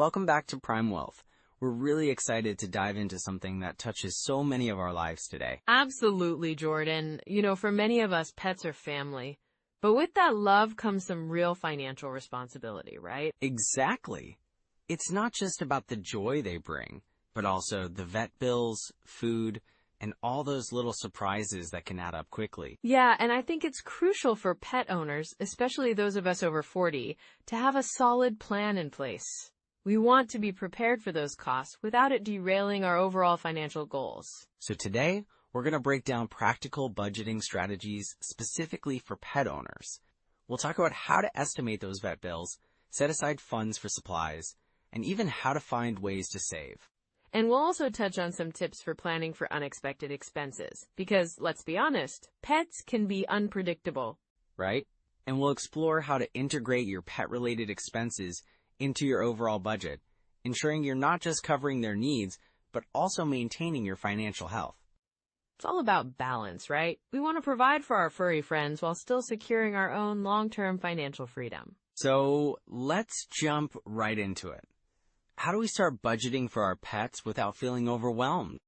Welcome back to Prime Wealth. We're really excited to dive into something that touches so many of our lives today. Absolutely, Jordan. For many of us, pets are family. But with that love comes some real financial responsibility, right? Exactly. It's not just about the joy they bring, but also the vet bills, food, and all those little surprises that can add up quickly. Yeah, and I think it's crucial for pet owners, especially those of us over 40, to have a solid plan in place. We want to be prepared for those costs without it derailing our overall financial goals. So today, we're going to break down practical budgeting strategies specifically for pet owners. We'll talk about how to estimate those vet bills, set aside funds for supplies, and even how to find ways to save. And we'll also touch on some tips for planning for unexpected expenses, because, let's be honest, pets can be unpredictable. Right? And we'll explore how to integrate your pet-related expenses into your overall budget, ensuring you're not just covering their needs, but also maintaining your financial health. It's all about balance, right? We want to provide for our furry friends while still securing our own long-term financial freedom. So let's jump right into it. How do we start budgeting for our pets without feeling overwhelmed?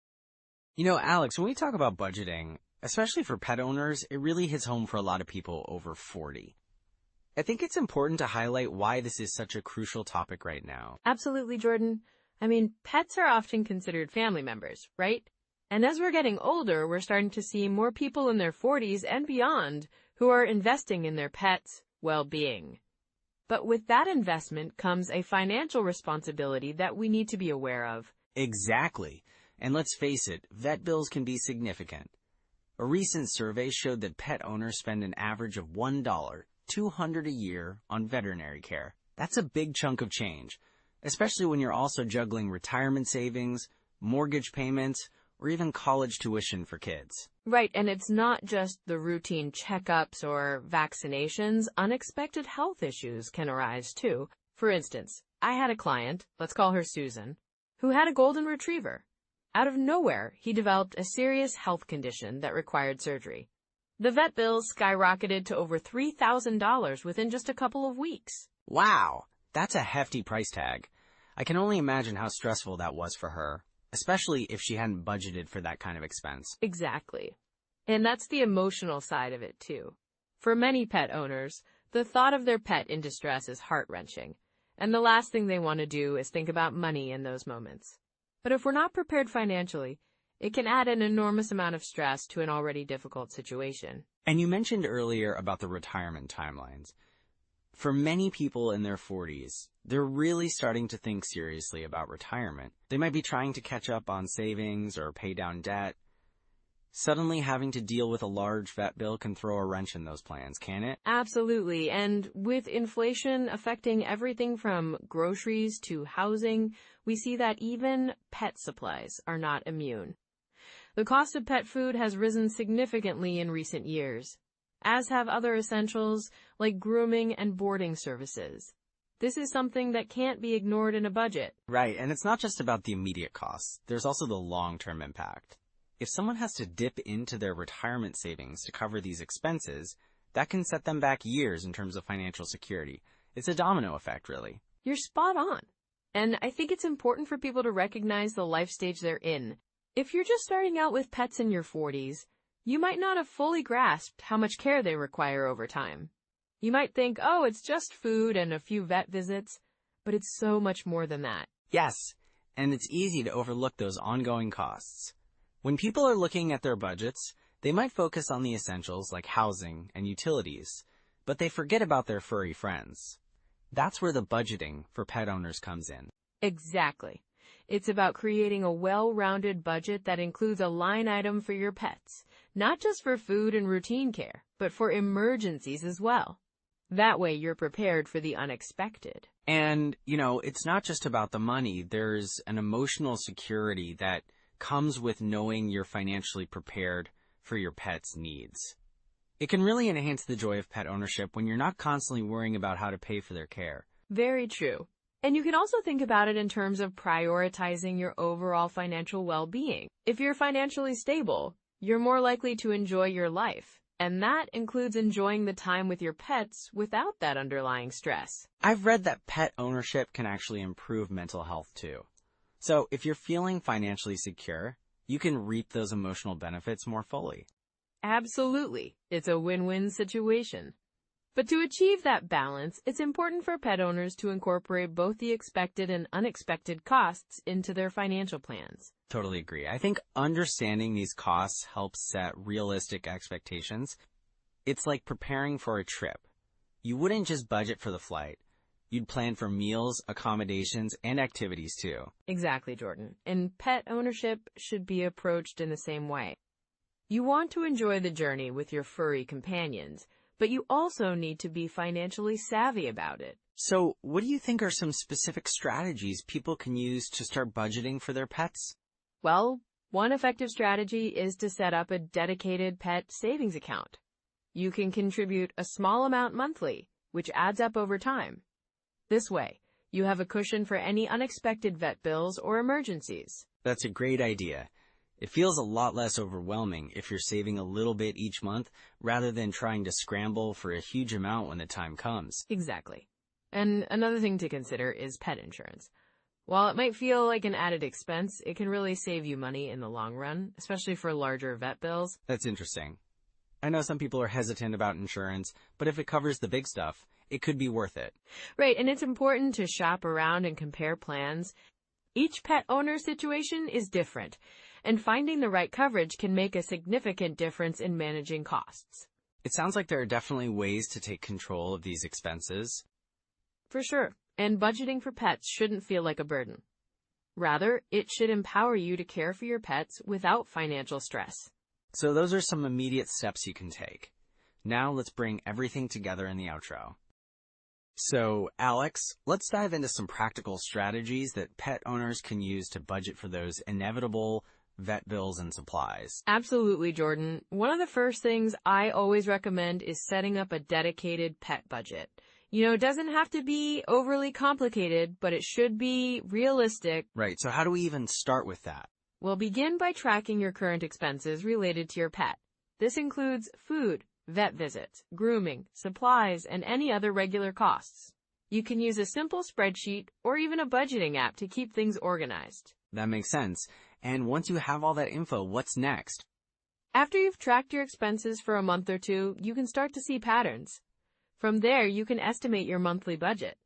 Alex, when we talk about budgeting, especially for pet owners, it really hits home for a lot of people over 40. I think it's important to highlight why this is such a crucial topic right now. Absolutely, Jordan. Pets are often considered family members, right? And as we're getting older, we're starting to see more people in their 40s and beyond who are investing in their pets' well-being. But with that investment comes a financial responsibility that we need to be aware of. Exactly. And let's face it, vet bills can be significant. A recent survey showed that pet owners spend an average of $200 a year on veterinary care. That's a big chunk of change, especially when you're also juggling retirement savings, mortgage payments, or even college tuition for kids. Right, and it's not just the routine checkups or vaccinations. Unexpected health issues can arise too. For instance, I had a client, let's call her Susan, who had a golden retriever. Out of nowhere, he developed a serious health condition that required surgery. The vet bills skyrocketed to over $3,000 within just a couple of weeks. Wow, that's a hefty price tag. I can only imagine how stressful that was for her, especially if she hadn't budgeted for that kind of expense. Exactly. And that's the emotional side of it, too. For many pet owners, the thought of their pet in distress is heart-wrenching, and the last thing they want to do is think about money in those moments. But if we're not prepared financially, it can add an enormous amount of stress to an already difficult situation. And you mentioned earlier about the retirement timelines. For many people in their 40s, they're really starting to think seriously about retirement. They might be trying to catch up on savings or pay down debt. Suddenly having to deal with a large vet bill can throw a wrench in those plans, can it? Absolutely. And with inflation affecting everything from groceries to housing, we see that even pet supplies are not immune. The cost of pet food has risen significantly in recent years, as have other essentials like grooming and boarding services. This is something that can't be ignored in a budget. Right, and it's not just about the immediate costs. There's also the long-term impact. If someone has to dip into their retirement savings to cover these expenses, that can set them back years in terms of financial security. It's a domino effect, really. You're spot on. And I think it's important for people to recognize the life stage they're in. If you're just starting out with pets in your 40s, you might not have fully grasped how much care they require over time. You might think, oh, it's just food and a few vet visits, but it's so much more than that. Yes, and it's easy to overlook those ongoing costs. When people are looking at their budgets, they might focus on the essentials like housing and utilities, but they forget about their furry friends. That's where the budgeting for pet owners comes in. Exactly. It's about creating a well-rounded budget that includes a line item for your pets, not just for food and routine care, but for emergencies as well. That way you're prepared for the unexpected. And, it's not just about the money. There's an emotional security that comes with knowing you're financially prepared for your pet's needs. It can really enhance the joy of pet ownership when you're not constantly worrying about how to pay for their care. Very true. And you can also think about it in terms of prioritizing your overall financial well-being. If you're financially stable, you're more likely to enjoy your life, And that includes enjoying the time with your pets without that underlying stress. I've read that pet ownership can actually improve mental health too. So if you're feeling financially secure, you can reap those emotional benefits more fully. Absolutely. It's a win-win situation. But to achieve that balance, it's important for pet owners to incorporate both the expected and unexpected costs into their financial plans. Totally agree. I think understanding these costs helps set realistic expectations. It's like preparing for a trip. You wouldn't just budget for the flight. You'd plan for meals, accommodations, and activities too. Exactly, Jordan. And pet ownership should be approached in the same way. You want to enjoy the journey with your furry companions, but you also need to be financially savvy about it. So, what do you think are some specific strategies people can use to start budgeting for their pets? Well, one effective strategy is to set up a dedicated pet savings account. You can contribute a small amount monthly, which adds up over time. This way, you have a cushion for any unexpected vet bills or emergencies. That's a great idea. It feels a lot less overwhelming if you're saving a little bit each month rather than trying to scramble for a huge amount when the time comes. Exactly. And another thing to consider is pet insurance. While it might feel like an added expense, it can really save you money in the long run, especially for larger vet bills. That's interesting. I know some people are hesitant about insurance, but if it covers the big stuff, it could be worth it. Right, and it's important to shop around and compare plans. Each pet owner situation is different, and finding the right coverage can make a significant difference in managing costs. It sounds like there are definitely ways to take control of these expenses. For sure, and budgeting for pets shouldn't feel like a burden. Rather, it should empower you to care for your pets without financial stress. So those are some immediate steps you can take. Now let's bring everything together in the outro. So, Alex, let's dive into some practical strategies that pet owners can use to budget for those inevitable vet bills and supplies. Absolutely, Jordan. One of the first things I always recommend is setting up a dedicated pet budget. It doesn't have to be overly complicated, but it should be realistic. Right, so how do we even start with that? Well, begin by tracking your current expenses related to your pet. This includes food, vet visits, grooming, supplies, and any other regular costs. You can use a simple spreadsheet or even a budgeting app to keep things organized. That makes sense. And once you have all that info, what's next? After you've tracked your expenses for a month or two, you can start to see patterns. From there, you can estimate your monthly budget.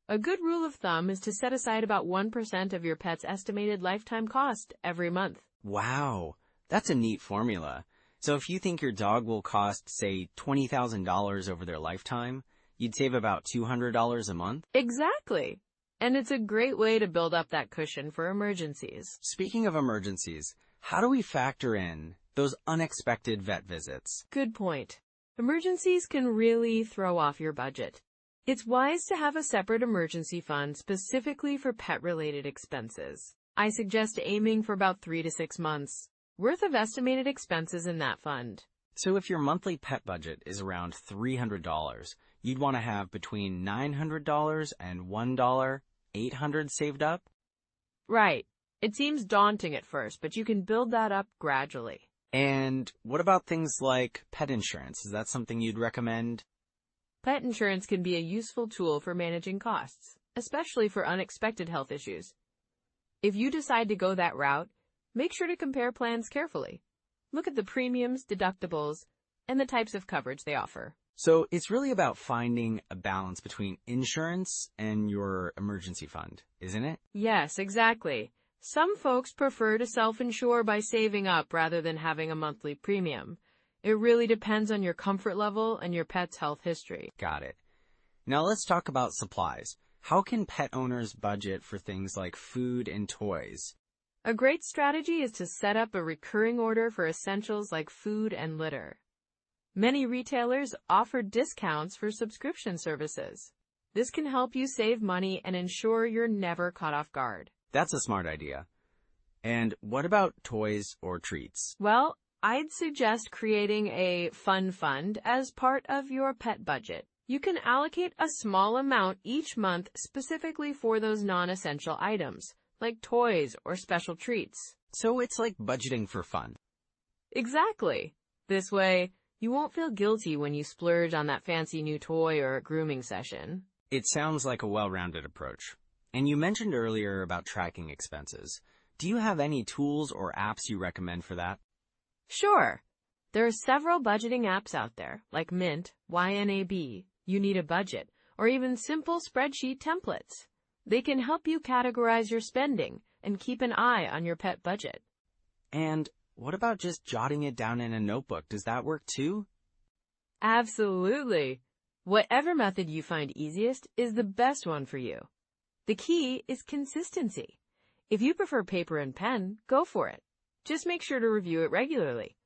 A good rule of thumb is to set aside about 1% of your pet's estimated lifetime cost every month. Wow, that's a neat formula. So if you think your dog will cost, say, $20,000 over their lifetime, you'd save about $200 a month? Exactly. And it's a great way to build up that cushion for emergencies. Speaking of emergencies, how do we factor in those unexpected vet visits? Good point. Emergencies can really throw off your budget. It's wise to have a separate emergency fund specifically for pet-related expenses. I suggest aiming for about 3 to 6 months worth of estimated expenses in that fund. So if your monthly pet budget is around $300, you'd want to have between $900 and $1, $800 saved up? Right. It seems daunting at first, but you can build that up gradually. And what about things like pet insurance? Is that something you'd recommend? Pet insurance can be a useful tool for managing costs, especially for unexpected health issues. If you decide to go that route, make sure to compare plans carefully. Look at the premiums, deductibles, and the types of coverage they offer. So it's really about finding a balance between insurance and your emergency fund, isn't it? Yes, exactly. Some folks prefer to self-insure by saving up rather than having a monthly premium. It really depends on your comfort level and your pet's health history. Got it. Now let's talk about supplies. How can pet owners budget for things like food and toys? A great strategy is to set up a recurring order for essentials like food and litter. Many retailers offer discounts for subscription services. This can help you save money and ensure you're never caught off guard. That's a smart idea. And what about toys or treats? Well, I'd suggest creating a fun fund as part of your pet budget. You can allocate a small amount each month specifically for those non-essential items, like toys or special treats. So it's like budgeting for fun. Exactly. This way, You won't feel guilty when you splurge on that fancy new toy or grooming session. It sounds like a well-rounded approach. And you mentioned earlier about tracking expenses. Do you have any tools or apps you recommend for that? Sure. There are several budgeting apps out there, like Mint, YNAB, You Need a Budget, or even simple spreadsheet templates. They can help you categorize your spending and keep an eye on your pet budget. And what about just jotting it down in a notebook? Does that work too? Absolutely. Whatever method you find easiest is the best one for you. The key is consistency. If you prefer paper and pen, go for it. Just make sure to review it regularly.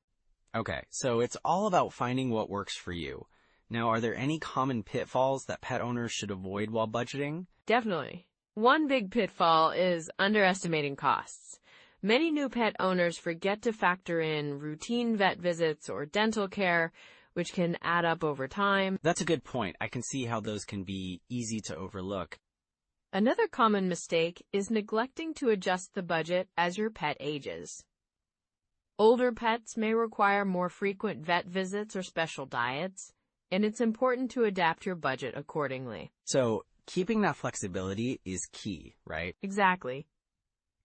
Okay, so it's all about finding what works for you. Now, are there any common pitfalls that pet owners should avoid while budgeting? Definitely. One big pitfall is underestimating costs. Many new pet owners forget to factor in routine vet visits or dental care, which can add up over time. That's a good point. I can see how those can be easy to overlook. Another common mistake is neglecting to adjust the budget as your pet ages. Older pets may require more frequent vet visits or special diets, and it's important to adapt your budget accordingly. So, keeping that flexibility is key, right? Exactly.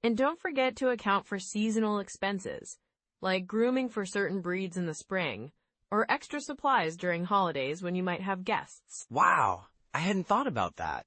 And don't forget to account for seasonal expenses, like grooming for certain breeds in the spring, or extra supplies during holidays when you might have guests. Wow, I hadn't thought about that.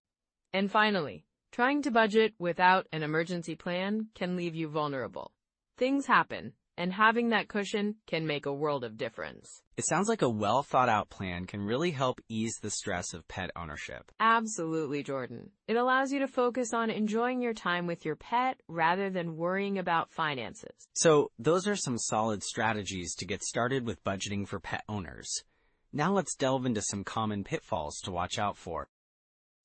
And finally, trying to budget without an emergency plan can leave you vulnerable. Things happen, and having that cushion can make a world of difference. It sounds like a well-thought-out plan can really help ease the stress of pet ownership. Absolutely, Jordan. It allows you to focus on enjoying your time with your pet rather than worrying about finances. So, those are some solid strategies to get started with budgeting for pet owners. Now let's delve into some common pitfalls to watch out for.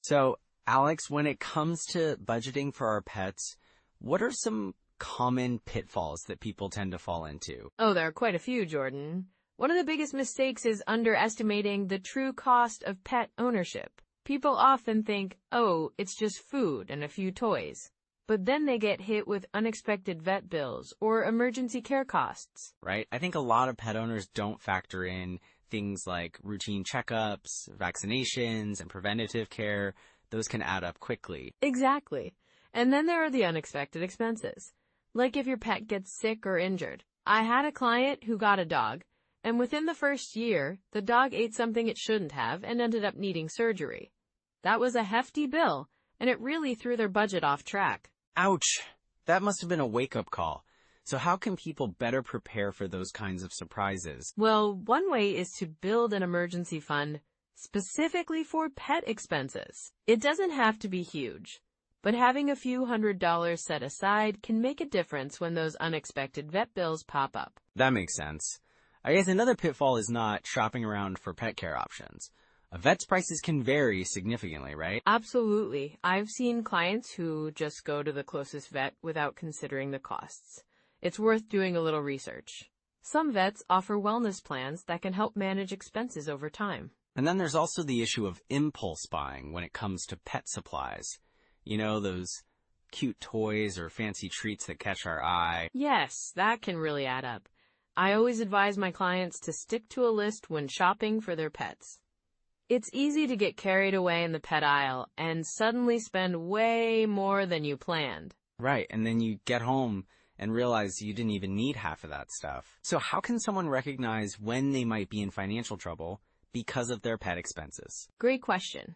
So, Alex, when it comes to budgeting for our pets, what are some common pitfalls that people tend to fall into? Oh, there are quite a few, Jordan. One of the biggest mistakes is underestimating the true cost of pet ownership. People often think, oh, it's just food and a few toys. But then they get hit with unexpected vet bills or emergency care costs. Right? I think a lot of pet owners don't factor in things like routine checkups, vaccinations, and preventative care. Those can add up quickly. Exactly. And then there are the unexpected expenses. Like if your pet gets sick or injured. I had a client who got a dog, and within the first year, the dog ate something it shouldn't have and ended up needing surgery. That was a hefty bill, and it really threw their budget off track. Ouch! That must have been a wake-up call. So how can people better prepare for those kinds of surprises? Well, one way is to build an emergency fund specifically for pet expenses. It doesn't have to be huge, but having a few $100s set aside can make a difference when those unexpected vet bills pop up. That makes sense. I guess another pitfall is not shopping around for pet care options. A vet's prices can vary significantly, right? Absolutely. I've seen clients who just go to the closest vet without considering the costs. It's worth doing a little research. Some vets offer wellness plans that can help manage expenses over time. And then there's also the issue of impulse buying when it comes to pet supplies. You know, those cute toys or fancy treats that catch our eye. Yes, that can really add up. I always advise my clients to stick to a list when shopping for their pets. It's easy to get carried away in the pet aisle and suddenly spend way more than you planned. Right, and then you get home and realize you didn't even need half of that stuff. So how can someone recognize when they might be in financial trouble because of their pet expenses? Great question.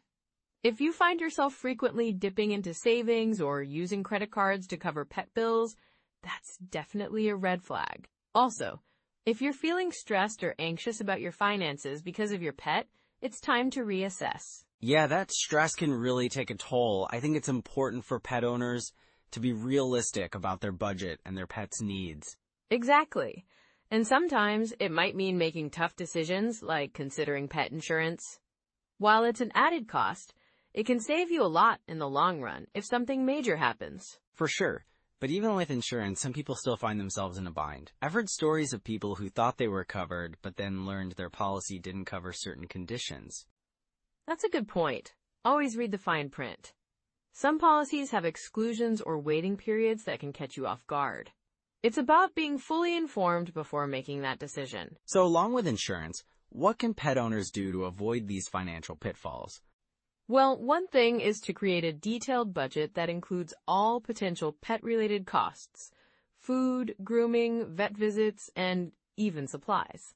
If you find yourself frequently dipping into savings or using credit cards to cover pet bills, that's definitely a red flag. Also, if you're feeling stressed or anxious about your finances because of your pet, it's time to reassess. Yeah, that stress can really take a toll. I think it's important for pet owners to be realistic about their budget and their pet's needs. Exactly. And sometimes it might mean making tough decisions like considering pet insurance. While it's an added cost, it can save you a lot in the long run if something major happens. For sure. But even with insurance, some people still find themselves in a bind. I've heard stories of people who thought they were covered, but then learned their policy didn't cover certain conditions. That's a good point. Always read the fine print. Some policies have exclusions or waiting periods that can catch you off guard. It's about being fully informed before making that decision. So along with insurance, what can pet owners do to avoid these financial pitfalls? Well, one thing is to create a detailed budget that includes all potential pet-related costs: food, grooming, vet visits, and even supplies.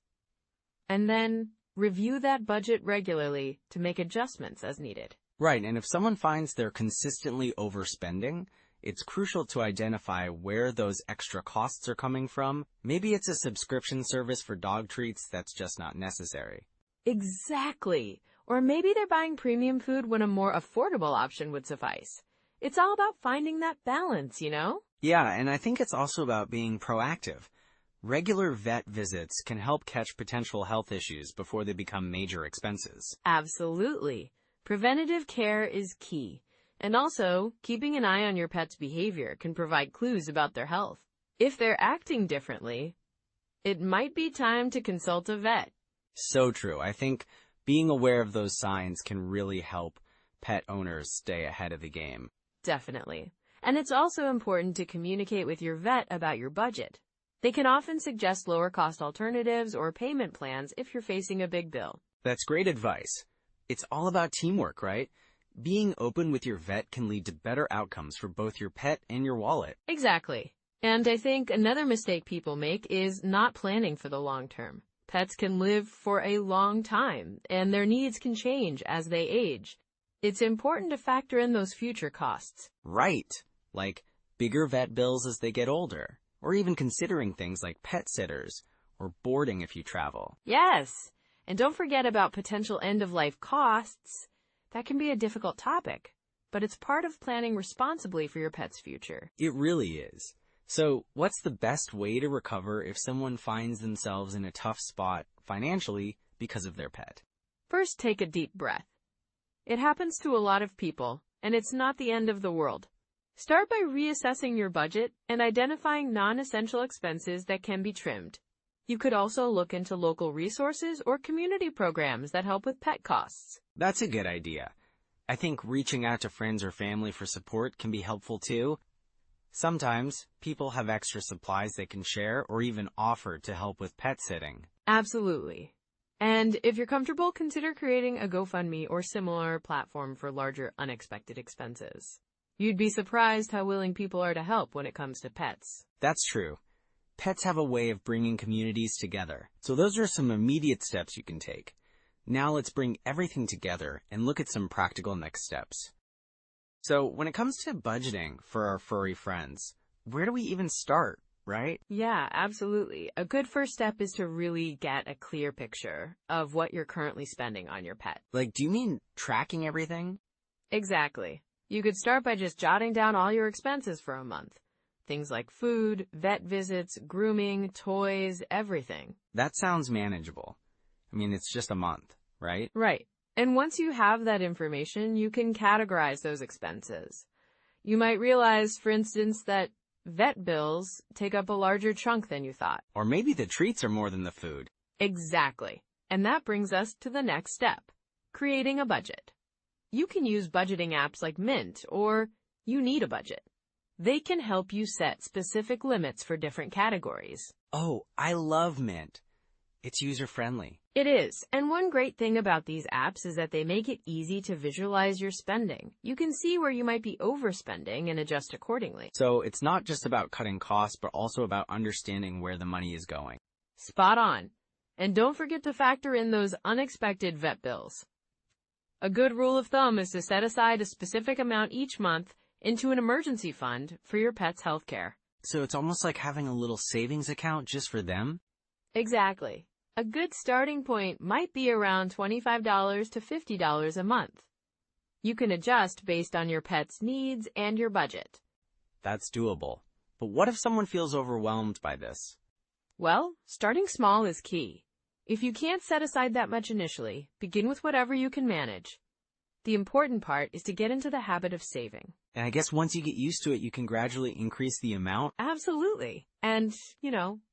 And then review that budget regularly to make adjustments as needed. Right, and if someone finds they're consistently overspending, it's crucial to identify where those extra costs are coming from. Maybe it's a subscription service for dog treats that's just not necessary. Exactly. Or maybe they're buying premium food when a more affordable option would suffice. It's all about finding that balance, you know? Yeah, and I think it's also about being proactive. Regular vet visits can help catch potential health issues before they become major expenses. Absolutely. Preventative care is key. And also, keeping an eye on your pet's behavior can provide clues about their health. If they're acting differently, it might be time to consult a vet. So true. I think being aware of those signs can really help pet owners stay ahead of the game. Definitely. And it's also important to communicate with your vet about your budget. They can often suggest lower-cost alternatives or payment plans if you're facing a big bill. That's great advice. It's all about teamwork, right? Being open with your vet can lead to better outcomes for both your pet and your wallet. Exactly. And I think another mistake people make is not planning for the long term. Pets can live for a long time, and their needs can change as they age. It's important to factor in those future costs. Right. Like bigger vet bills as they get older, or even considering things like pet sitters or boarding if you travel. Yes. And don't forget about potential end-of-life costs. That can be a difficult topic, but it's part of planning responsibly for your pet's future. It really is. So, what's the best way to recover if someone finds themselves in a tough spot financially because of their pet? First, take a deep breath. It happens to a lot of people, and it's not the end of the world. Start by reassessing your budget and identifying non-essential expenses that can be trimmed. You could also look into local resources or community programs that help with pet costs. That's a good idea. I think reaching out to friends or family for support can be helpful too. Sometimes, people have extra supplies they can share or even offer to help with pet sitting. Absolutely. And if you're comfortable, consider creating a GoFundMe or similar platform for larger unexpected expenses. You'd be surprised how willing people are to help when it comes to pets. That's true. Pets have a way of bringing communities together. So those are some immediate steps you can take. Now let's bring everything together and look at some practical next steps. So when it comes to budgeting for our furry friends, where do we even start, right? Yeah, absolutely. A good first step is to really get a clear picture of what you're currently spending on your pet. Like, do you mean tracking everything? Exactly. You could start by just jotting down all your expenses for a month. Things like food, vet visits, grooming, toys, everything. That sounds manageable. I mean, it's just a month, right? Right. And once you have that information, you can categorize those expenses. You might realize, for instance, that vet bills take up a larger chunk than you thought. Or maybe the treats are more than the food. Exactly. And that brings us to the next step, creating a budget. You can use budgeting apps like Mint or You Need a Budget. They can help you set specific limits for different categories. Oh, I love Mint. It's user-friendly. It is. And one great thing about these apps is that they make it easy to visualize your spending. You can see where you might be overspending and adjust accordingly. So it's not just about cutting costs, but also about understanding where the money is going. Spot on. And don't forget to factor in those unexpected vet bills. A good rule of thumb is to set aside a specific amount each month into an emergency fund for your pet's health care. So it's almost like having a little savings account just for them? Exactly. A good starting point might be around $25 to $50 a month. You can adjust based on your pet's needs and your budget. That's doable. But what if someone feels overwhelmed by this? Well, starting small is key. If you can't set aside that much initially, begin with whatever you can manage. The important part is to get into the habit of saving. And I guess once you get used to it, you can gradually increase the amount. Absolutely. And,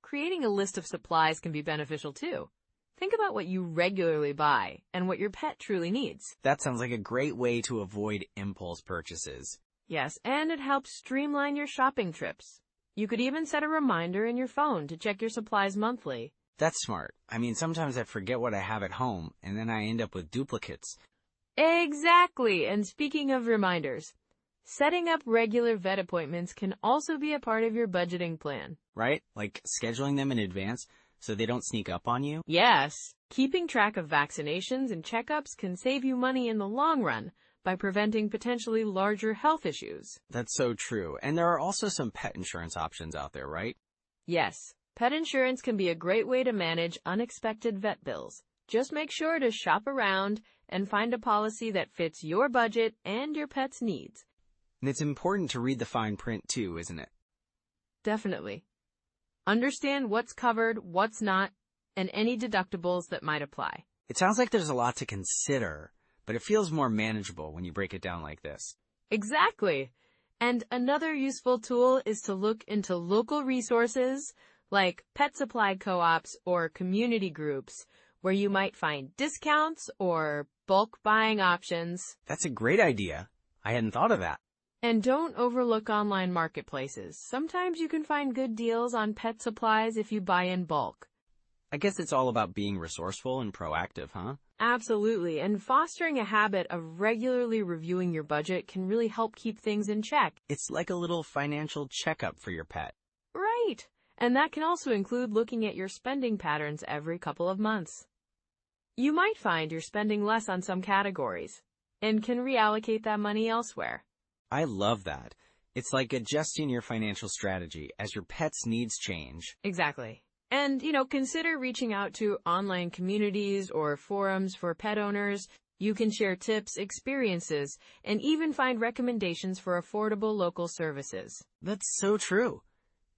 creating a list of supplies can be beneficial too. Think about what you regularly buy and what your pet truly needs. That sounds like a great way to avoid impulse purchases. Yes, and it helps streamline your shopping trips. You could even set a reminder in your phone to check your supplies monthly. That's smart. I mean, sometimes I forget what I have at home, and then I end up with duplicates. Exactly. And speaking of reminders, setting up regular vet appointments can also be a part of your budgeting plan. Right? Like scheduling them in advance so they don't sneak up on you? Yes, keeping track of vaccinations and checkups can save you money in the long run by preventing potentially larger health issues. That's so true. And there are also some pet insurance options out there, right? Yes, pet insurance can be a great way to manage unexpected vet bills. Just make sure to shop around and find a policy that fits your budget and your pet's needs. And it's important to read the fine print too, isn't it? Definitely. Understand what's covered, what's not, and any deductibles that might apply. It sounds like there's a lot to consider, but it feels more manageable when you break it down like this. Exactly. And another useful tool is to look into local resources like pet supply co-ops or community groups where you might find discounts or bulk buying options. That's a great idea. I hadn't thought of that. And don't overlook online marketplaces. Sometimes you can find good deals on pet supplies if you buy in bulk. I guess it's all about being resourceful and proactive, huh? Absolutely. And fostering a habit of regularly reviewing your budget can really help keep things in check. It's like a little financial checkup for your pet. Right. And that can also include looking at your spending patterns every couple of months. You might find you're spending less on some categories and can reallocate that money elsewhere. I love that. It's like adjusting your financial strategy as your pet's needs change. Exactly. And, consider reaching out to online communities or forums for pet owners. You can share tips, experiences, and even find recommendations for affordable local services. That's so true.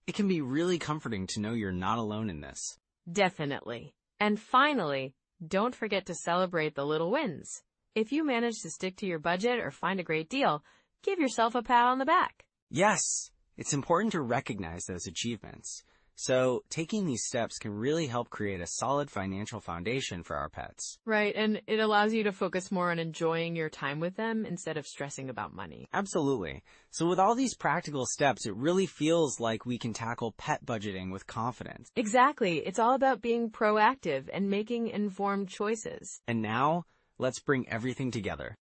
It can be really comforting to know you're not alone in this. Definitely. And finally, don't forget to celebrate the little wins. If you manage to stick to your budget or find a great deal, give yourself a pat on the back. Yes, it's important to recognize those achievements. So, taking these steps can really help create a solid financial foundation for our pets. Right, and it allows you to focus more on enjoying your time with them instead of stressing about money. Absolutely. So with all these practical steps, it really feels like we can tackle pet budgeting with confidence. Exactly. It's all about being proactive and making informed choices. And now, let's bring everything together.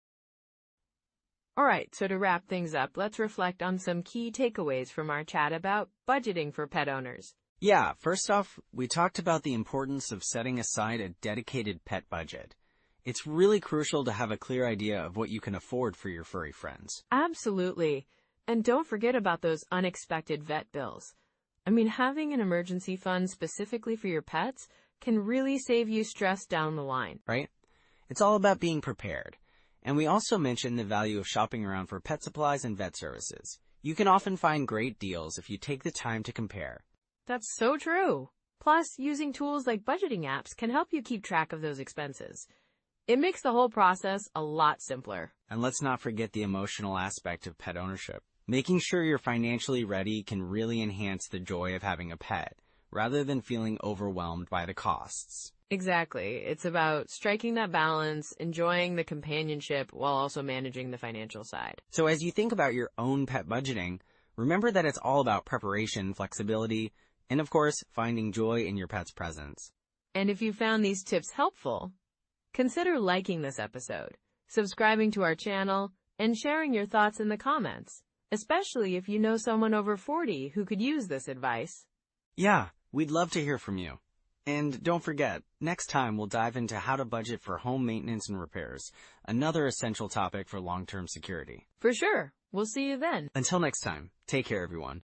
All right, so to wrap things up, let's reflect on some key takeaways from our chat about budgeting for pet owners. Yeah, first off, we talked about the importance of setting aside a dedicated pet budget. It's really crucial to have a clear idea of what you can afford for your furry friends. Absolutely. And don't forget about those unexpected vet bills. I mean, having an emergency fund specifically for your pets can really save you stress down the line. Right? It's all about being prepared. And we also mentioned the value of shopping around for pet supplies and vet services. You can often find great deals if you take the time to compare. That's so true. Plus, using tools like budgeting apps can help you keep track of those expenses. It makes the whole process a lot simpler. And let's not forget the emotional aspect of pet ownership. Making sure you're financially ready can really enhance the joy of having a pet, rather than feeling overwhelmed by the costs. Exactly. It's about striking that balance, enjoying the companionship while also managing the financial side. So as you think about your own pet budgeting, remember that it's all about preparation, flexibility, and of course, finding joy in your pet's presence. And if you found these tips helpful, consider liking this episode, subscribing to our channel, and sharing your thoughts in the comments, especially if you know someone over 40 who could use this advice. Yeah, we'd love to hear from you. And don't forget, next time we'll dive into how to budget for home maintenance and repairs, another essential topic for long-term security. For sure. We'll see you then. Until next time, take care, everyone.